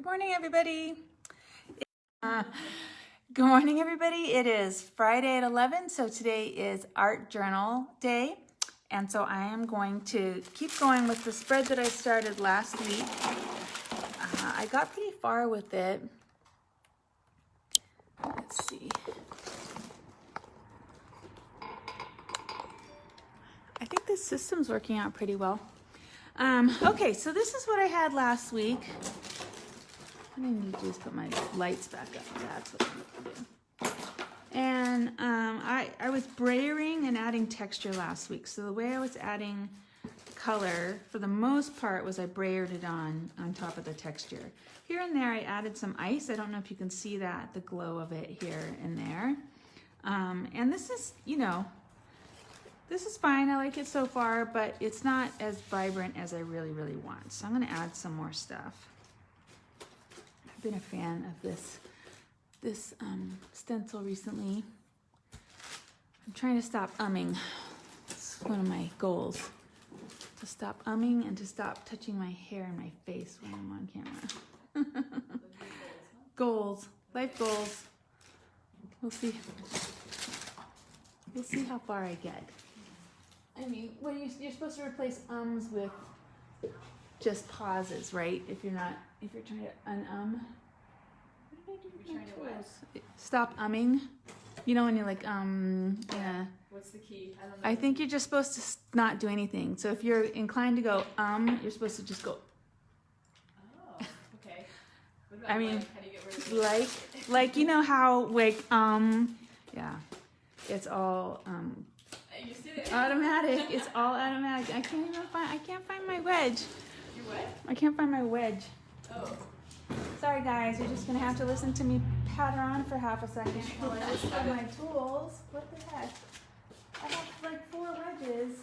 morning, everybody. Uh, Good morning, everybody. It is Friday at 11, so today is Art Journal Day. And so I am going to keep going with the spread that I started last week. I got pretty far with it. Let's see. I think this system's working out pretty well. Okay, so this is what I had last week. What I need to do is put my lights back up. That's what I need to do. And I was brayering and adding texture last week. So the way I was adding color, for the most part, was I brayered it on top of the texture. Here and there, I added some ice. I don't know if you can see that, the glow of it here and there. And this is, this is fine. I like it so far, but it's not as vibrant as I really, really want. So I'm going to add some more stuff. I've been a fan of this stencil recently. I'm trying to stop umming. It's one of my goals. To stop umming and to stop touching my hair and my face when I'm on camera. Goals. Life goals. We'll see. We'll see how far I get. I mean, well, you're supposed to replace ums with just pauses, right? If you're trying to un-um. What did I do with my tools? Stop umming. You know when you're like, yeah. What's the key? I don't know. I think you're just supposed to not do anything. So if you're inclined to go, you're supposed to just go. Oh, okay. What about I mean, how do you get rid of it? like, you know how, like, yeah. It's all, You see it? automatic. It's all automatic. I can't find my wedge. You what? I can't find my wedge. Oh. Sorry guys, you're just gonna have to listen to me patter on for half a second while I just put my tools. What the heck? I have like 4 wedges.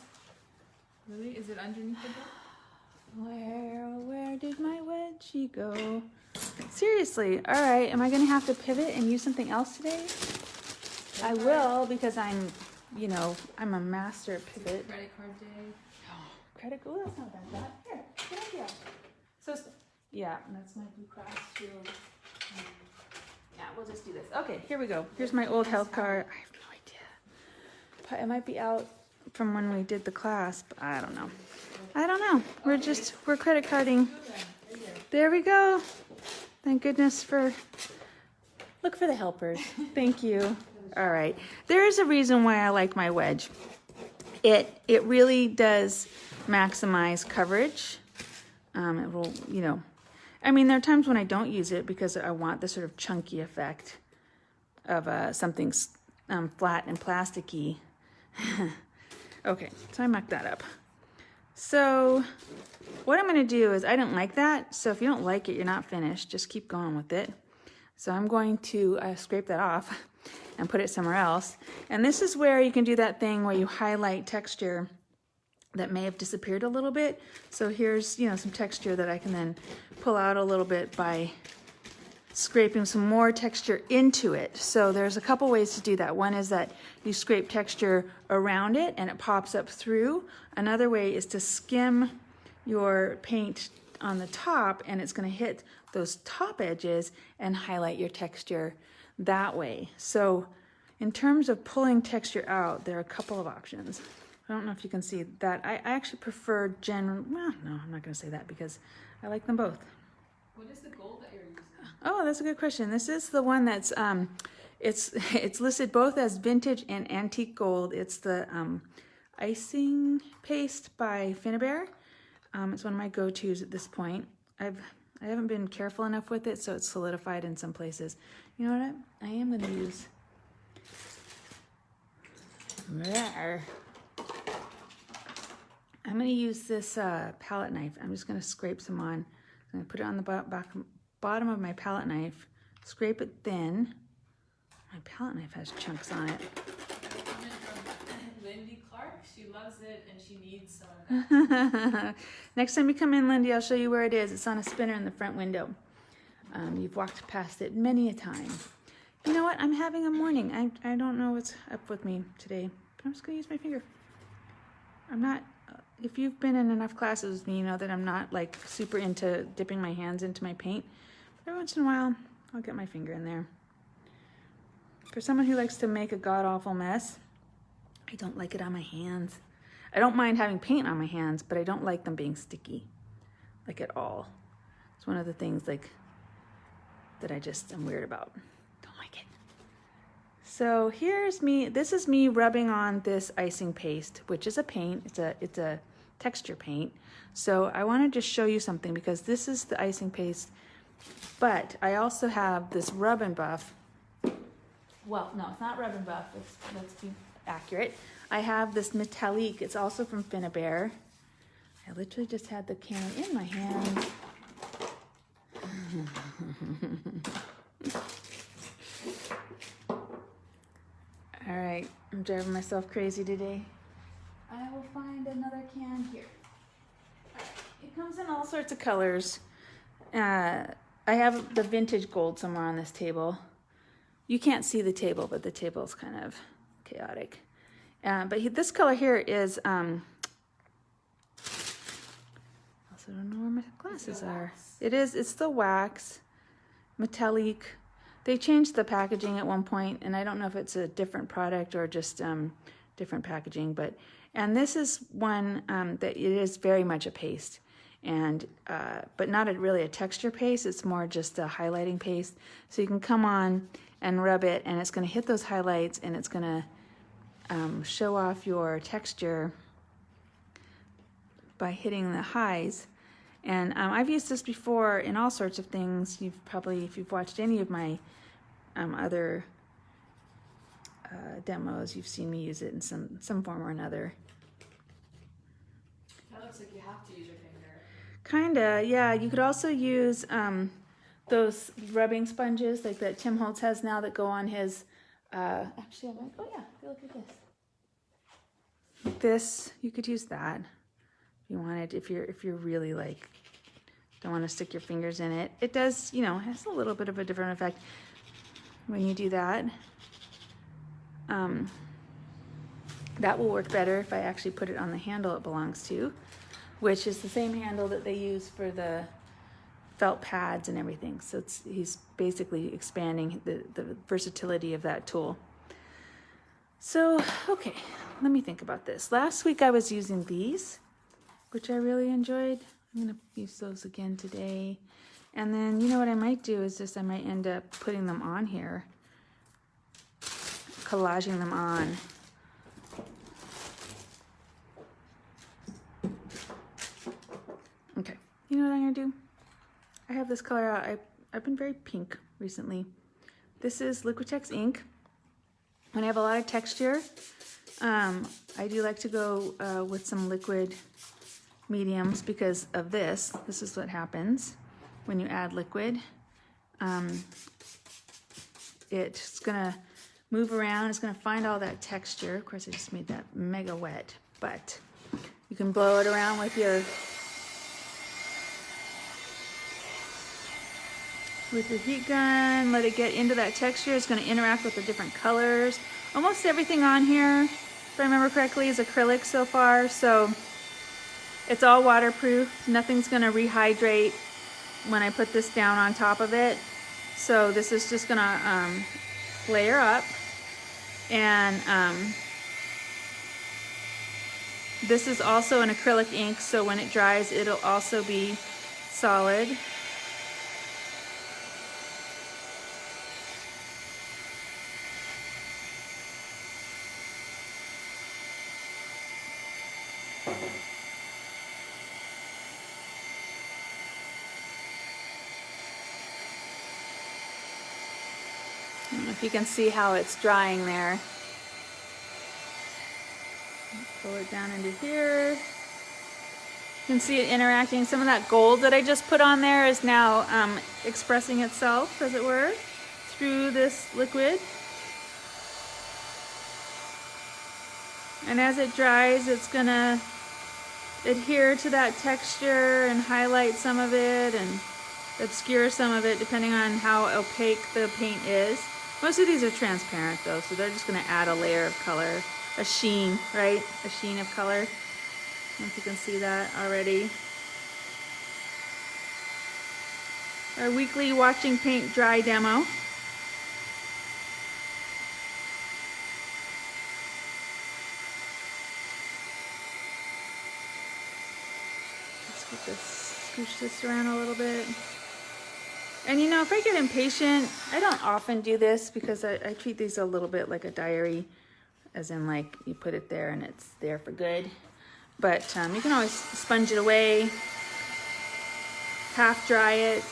Really? Is it underneath the book? Where did my wedgie go? Seriously, all right, am I gonna have to pivot and use something else today? I will, because I'm a master pivot. Credit card day. Credit, oh, that's not that bad. Here, good idea. So, yeah, that's my Blue Cross shield. Yeah, we'll just do this. Okay, here we go. Here's my old health card. I have no idea. It might be out from when we did the class, but I don't know. We're credit carding. There we go. Thank goodness look for the helpers. Thank you. All right. There is a reason why I like my wedge. It really does maximize coverage. It will, I mean, there are times when I don't use it because I want the sort of chunky effect of something flat and plasticky. Okay, so I mucked that up. So what I'm going to do is, I didn't like that. So if you don't like it, you're not finished. Just keep going with it. So I'm going to scrape that off and put it somewhere else. And this is where you can do that thing where you highlight texture that may have disappeared a little bit. So here's, some texture that I can then pull out a little bit by scraping some more texture into it. So there's a couple ways to do that. One is that you scrape texture around it and it pops up through. Another way is to skim your paint on the top and it's going to hit those top edges and highlight your texture that way. So in terms of pulling texture out, there are a couple of options. I don't know if you can see that. I actually prefer well, no, I'm not going to say that because I like them both. What is the gold that you're using? Oh, that's a good question. This is the one that's, it's listed both as vintage and antique gold. It's the icing paste by Finnabair. It's one of my go-tos at this point. I haven't been careful enough with it, so it's solidified in some places. You know what? I am going to use. I'm going to use this palette knife. I'm just going to scrape some on. I'm going to put it on the bottom of my palette knife, scrape it thin. My palette knife has chunks on it. Lindy Clark, she loves it and she needs some of that. Next time you come in, Lindy, I'll show you where it is. It's on a spinner in the front window. You've walked past it many a time. You know what? I'm having a morning. I don't know what's up with me today, but I'm just going to use my finger. I'm not, if you've been in enough classes with me, you know that I'm not like super into dipping my hands into my paint. every once in a while, I'll get my finger in there. For someone who likes to make a god-awful mess, I don't like it on my hands. I don't mind having paint on my hands, but I don't like them being sticky, like at all. It's one of the things like that I just am weird about. Don't like it. So here's me, this is me rubbing on this icing paste, which is a paint, it's a texture paint. So I want to just show you something because this is the icing paste, but I also have this rub and buff. Well, no, it's not rub and buff, let's be accurate. I have this metallique, it's also from Finnabair. I literally just had the can in my hand. All right, I'm driving myself crazy today. I will find another can here. All right. It comes in all sorts of colors. I have the vintage gold somewhere on this table. You can't see the table, but the table's kind of chaotic. This color here is, I also don't know where my glasses are. It's the wax, metallique. They changed the packaging at one point, and I don't know if it's a different product or just different packaging, and this is one that it is very much a paste, and but not really a texture paste, it's more just a highlighting paste. So you can come on and rub it, and it's gonna hit those highlights, and it's gonna show off your texture by hitting the highs. And I've used this before in all sorts of things. You've probably, if you've watched any of my other demos, you've seen me use it in some form or another. That looks like you have to use your finger. Kinda, yeah. You could also use those rubbing sponges like that Tim Holtz has now that go on his, actually I'm like, oh yeah, look at this. This, you could use that if you wanted, if you're really like, don't want to stick your fingers in it. It does, you know, has a little bit of a different effect when you do that. That will work better if I actually put it on the handle it belongs to, which is the same handle that they use for the felt pads and everything. So he's basically expanding the versatility of that tool. So, okay, let me think about this. Last week I was using these, which I really enjoyed. I'm gonna use those again today. And then, you know what I might do is just, I might end up putting them on here, collaging them on. Okay, you know what I'm gonna do? I have this color out. I've been very pink recently. This is Liquitex ink. When I have a lot of texture, I do like to go with some liquid mediums because of this. This is what happens when you add liquid. It's gonna move around, it's gonna find all that texture. Of course, I just made that mega wet, but you can blow it around with your heat gun, let it get into that texture. It's going to interact with the different colors. Almost everything on here, if I remember correctly, is acrylic so far, so it's all waterproof. Nothing's going to rehydrate when I put this down on top of it. So this is just going to layer up, and this is also an acrylic ink, so when it dries, it'll also be solid. I don't know if you can see how it's drying there. Pull it down into here. You can see it interacting. Some of that gold that I just put on there is now expressing itself, as it were, through this liquid. And as it dries, it's gonna adhere to that texture and highlight some of it and obscure some of it depending on how opaque the paint is. Most of these are transparent though, so they're just gonna add a layer of color, a sheen, right? A sheen of color. I don't know if you can see that already. Our weekly watching paint dry demo. Let's get this, scooch this around a little bit. And you know, if I get impatient, I don't often do this because I treat these a little bit like a diary, as in like you put it there and it's there for good. But you can always sponge it away, half dry it.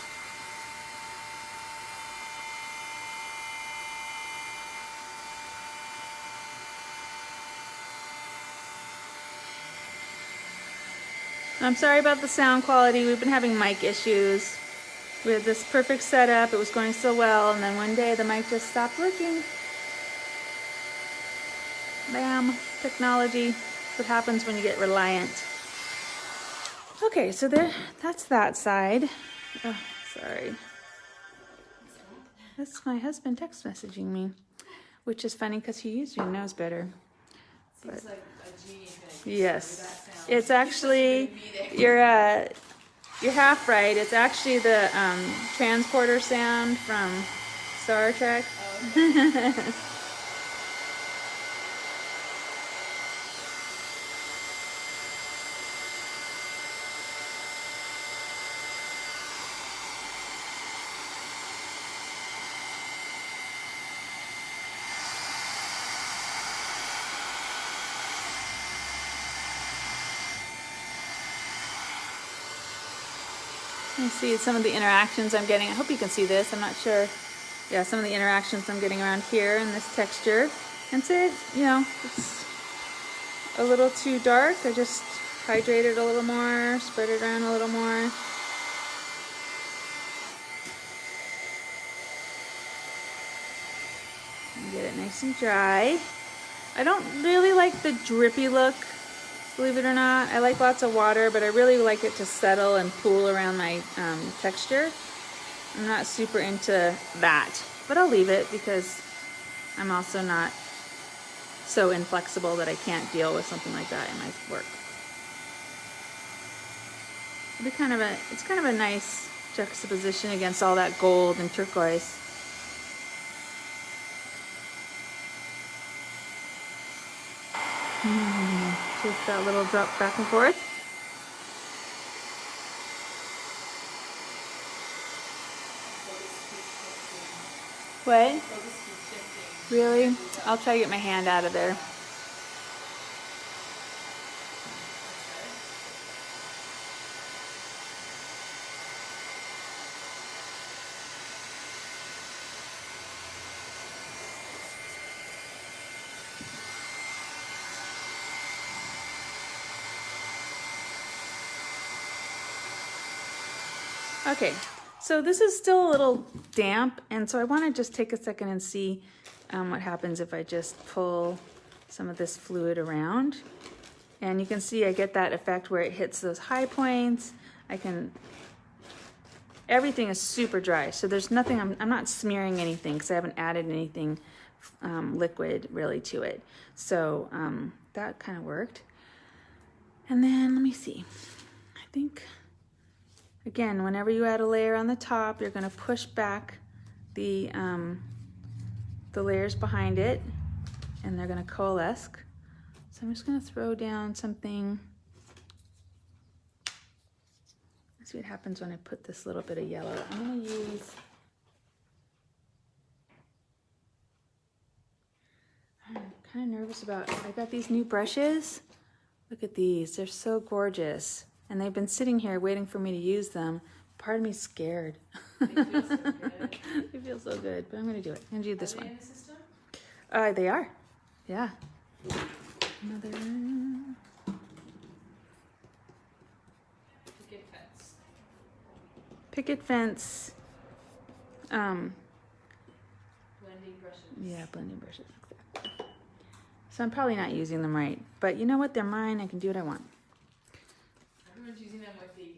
I'm sorry about the sound quality. We've been having mic issues. We had this perfect setup. It was going so well, and then one day the mic just stopped working. Bam, technology. That's what happens when you get reliant. Okay, so that's that side. Oh, sorry. That's my husband text messaging me, which is funny because he usually knows better. Seems like a genie thing. Yes, it's actually you're half right. It's actually the transporter sound from Star Trek. Oh, okay. You see some of the interactions I'm getting. I hope you can see this. I'm not sure. Yeah, some of the interactions I'm getting around here in this texture. And so, you know, it's a little too dark. I just hydrate it a little more, spread it around a little more. And get it nice and dry. I don't really like the drippy look, believe it or not. I like lots of water, but I really like it to settle and pool around my texture. I'm not super into that, but I'll leave it because I'm also not so inflexible that I can't deal with something like that in my work. It's kind of a nice juxtaposition against all that gold and turquoise. Just that little drop back and forth. What? Really? I'll try to get my hand out of there. Okay, so this is still a little damp, and so I want to just take a second and see what happens if I just pull some of this fluid around. And you can see I get that effect where it hits those high points. Everything is super dry, so there's nothing, I'm not smearing anything because I haven't added anything liquid really to it. So that kind of worked. And then let me see, I think, again, whenever you add a layer on the top, you're going to push back the layers behind it, and they're going to coalesce. So I'm just going to throw down something. Let's see what happens when I put this little bit of yellow. I'm going to use, I'm kind of nervous about, I got these new brushes. Look at these, they're so gorgeous. And they've been sitting here waiting for me to use them. Part of me's scared. They feel so good. They feel so good, but I'm gonna do it. I'm gonna do this Are they one. in the system? They are. Yeah. Another. Picket fence. Picket fence. Blending brushes. Yeah, blending brushes. Exactly. So I'm probably not using them right, but you know what? They're mine. I can do what I want. Everyone's using them with the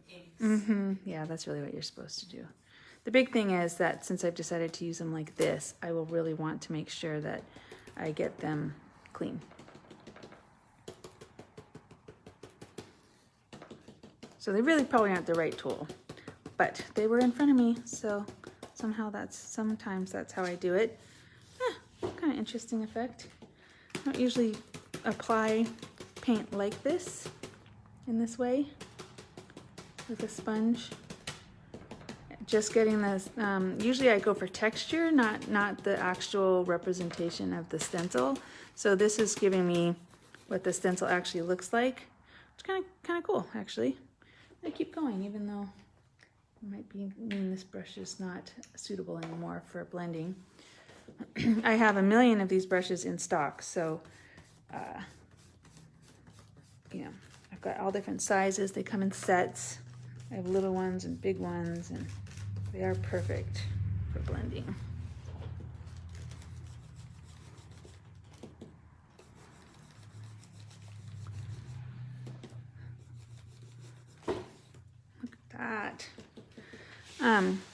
inks. Yeah, that's really what you're supposed to do. The big thing is that since I've decided to use them like this, I will really want to make sure that I get them clean. So they really probably aren't the right tool. but they were in front of me, so sometimes that's how I do it. Kind of interesting effect. I don't usually apply paint like this, in this way, with a sponge. Just getting this, usually I go for texture, not the actual representation of the stencil. So this is giving me what the stencil actually looks like. It's kind of cool, actually. I keep going, even though it might mean this brush is not suitable anymore for blending. I have a million of these brushes in stock, so you know, I've got all different sizes. They come in sets. I have little ones and big ones, and they are perfect for blending. Look at that.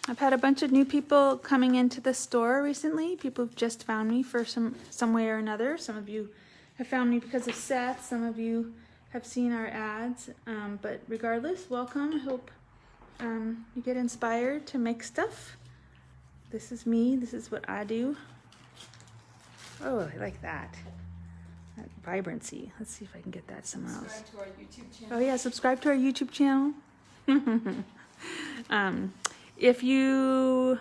I've had a bunch of new people coming into the store recently. People who've just found me for some way or another. Some of you have found me because of Seth. Some of you have seen our ads. But regardless, welcome. I hope you get inspired to make stuff. This is me. This is what I do. Oh, I like that. That vibrancy. Let's see if I can get that somewhere else. Subscribe to our YouTube channel. Oh yeah, subscribe to our YouTube channel. If you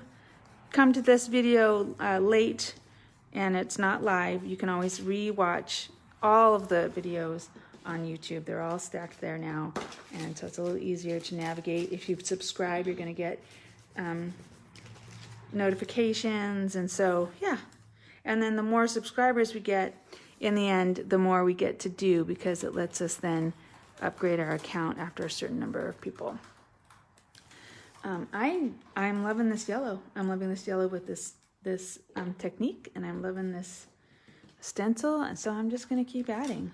come to this video late and it's not live, you can always re-watch all of the videos on YouTube. They're all stacked there now, and so it's a little easier to navigate. If you subscribe, you're going to get notifications, and so yeah. And then the more subscribers we get, in the end, the more we get to do, because it lets us then upgrade our account after a certain number of people. I'm loving this yellow. I'm loving this yellow with this technique, and I'm loving this stencil, and so I'm just going to keep adding.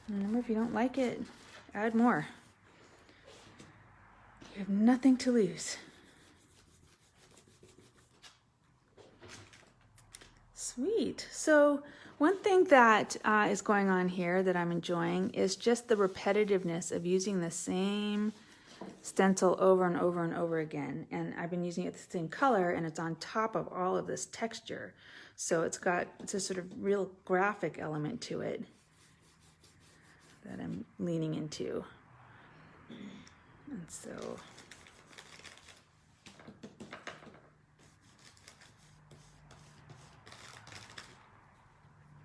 Remember, if you don't like it, add more. You have nothing to lose. Sweet. So one thing that is going on here that I'm enjoying is just the repetitiveness of using the same stencil over and over and over again. And I've been using it the same color, and it's on top of all of this texture. So it's a sort of real graphic element to it that I'm leaning into. And so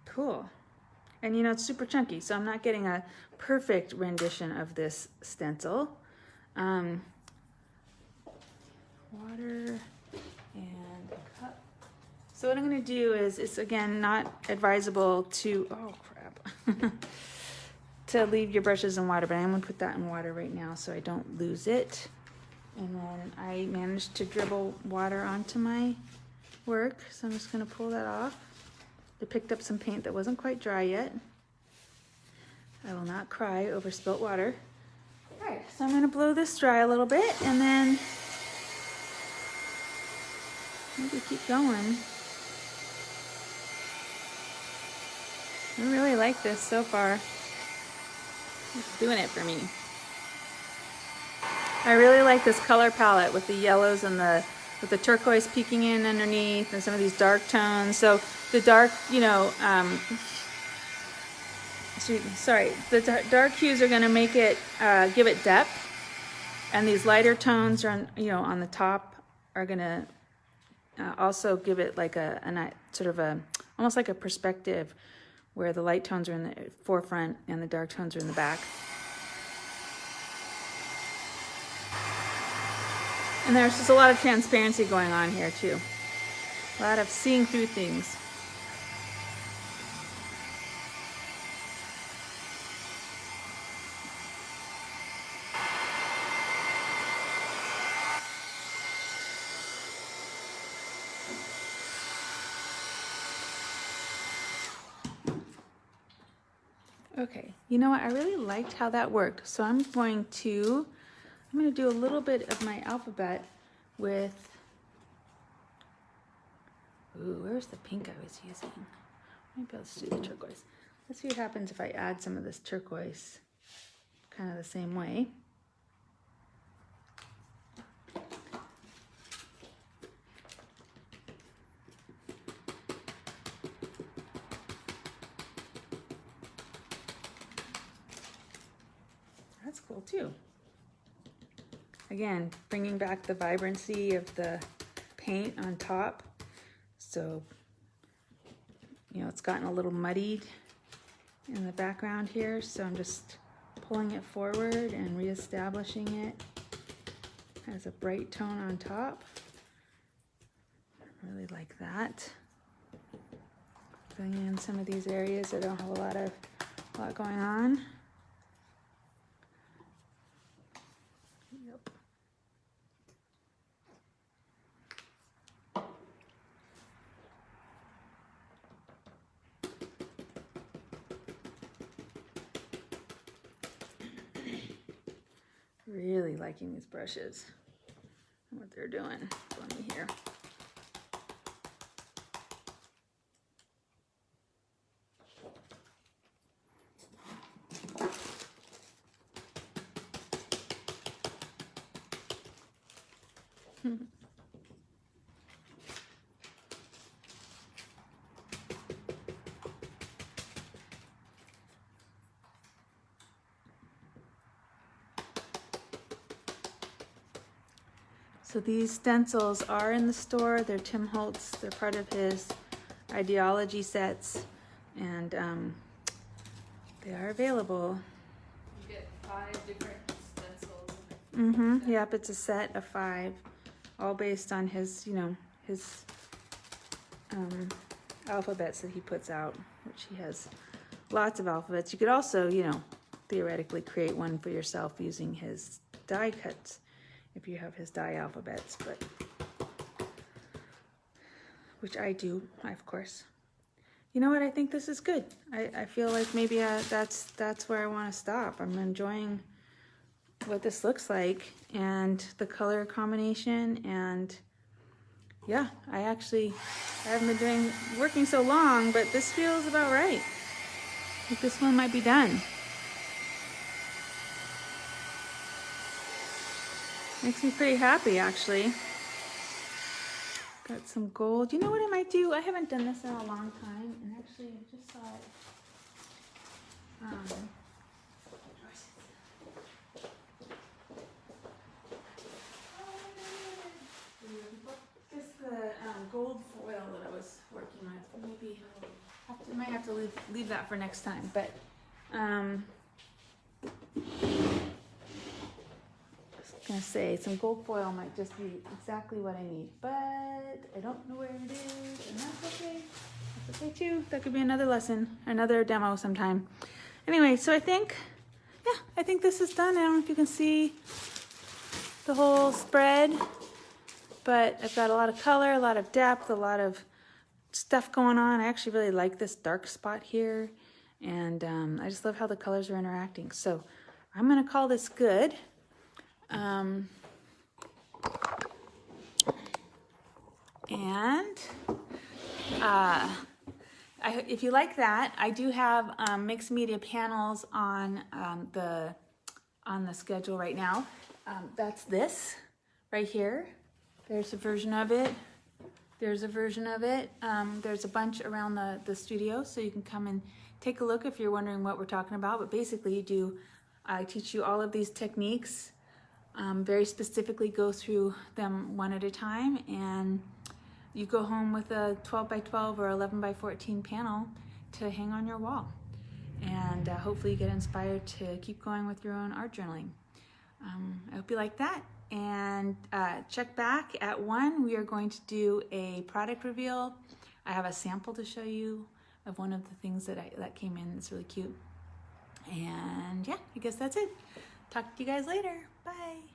cool. And you know, it's super chunky, so I'm not getting a perfect rendition of this stencil. Water and a cup. So what I'm going to do is, it's again not advisable to, oh crap, to leave your brushes in water, but I'm going to put that in water right now so I don't lose it. And then I managed to dribble water onto my work, so I'm just going to pull that off. I picked up some paint that wasn't quite dry yet. I will not cry over spilt water. Alright, so I'm going to blow this dry a little bit, and then maybe keep going. I really like this so far. It's doing it for me. I really like this color palette with the yellows and with the turquoise peeking in underneath, and some of these dark tones. So the dark, you know, the dark hues are going to make it, give it depth, and these lighter tones are, on the top are going to also give it like a sort of almost like a perspective, where the light tones are in the forefront and the dark tones are in the back. And there's just a lot of transparency going on here too. A lot of seeing through things. Okay, you know what? I really liked how that worked. So I'm going to do a little bit of my alphabet with, ooh, where's the pink I was using? Maybe I'll just do the turquoise. Let's see what happens if I add some of this turquoise kind of the same way. cool too. Again, bringing back the vibrancy of the paint on top. So, you know, it's gotten a little muddied in the background here, so I'm just pulling it forward and reestablishing it as a bright tone on top. I really like that. Filling in some of these areas that don't have a lot going on. Yep. Really liking these brushes and what they're doing for me here. So these stencils are in the store. They're Tim Holtz. They're part of his ideology sets, and they are available. You get 5 different stencils. Mm-hmm. Yep, it's a set of 5, all based on his, you know, his alphabets that he puts out, which he has lots of alphabets. You could also, you know, theoretically create one for yourself using his die cuts if you have his die alphabets, but which I do, of course. You know what? I think this is good. I feel like maybe that's where I want to stop. I'm enjoying what this looks like and the color combination, and yeah, I haven't been working so long, but this feels about right. I think this one might be done. Makes me pretty happy, actually. Got some gold. You know what I might do? I haven't done this in a long time, and actually I just saw it. Just the gold foil that I was working with. Maybe I might have to leave that for next time, but gonna say some gold foil might just be exactly what I need, but I don't know where it is, and that's okay. That's okay too. That could be another lesson, another demo sometime. Anyway, so I think this is done. I don't know if you can see the whole spread, but I've got a lot of color, a lot of depth, a lot of stuff going on. I actually really like this dark spot here, and I just love how the colors are interacting. So I'm gonna call this good. If you like that, I do have mixed media panels on the schedule right now. That's this right here. There's a version of it. There's a version of it. There's a bunch around the studio, so you can come and take a look if you're wondering what we're talking about. But basically, I teach you all of these techniques. Very specifically go through them one at a time, and you go home with a 12 by 12 or 11 by 14 panel to hang on your wall, and hopefully you get inspired to keep going with your own art journaling. I hope you like that, and check back at 1. We are going to do a product reveal. I have a sample to show you of one of the things that came in. It's really cute, and yeah, I guess that's it. Talk to you guys later. Bye.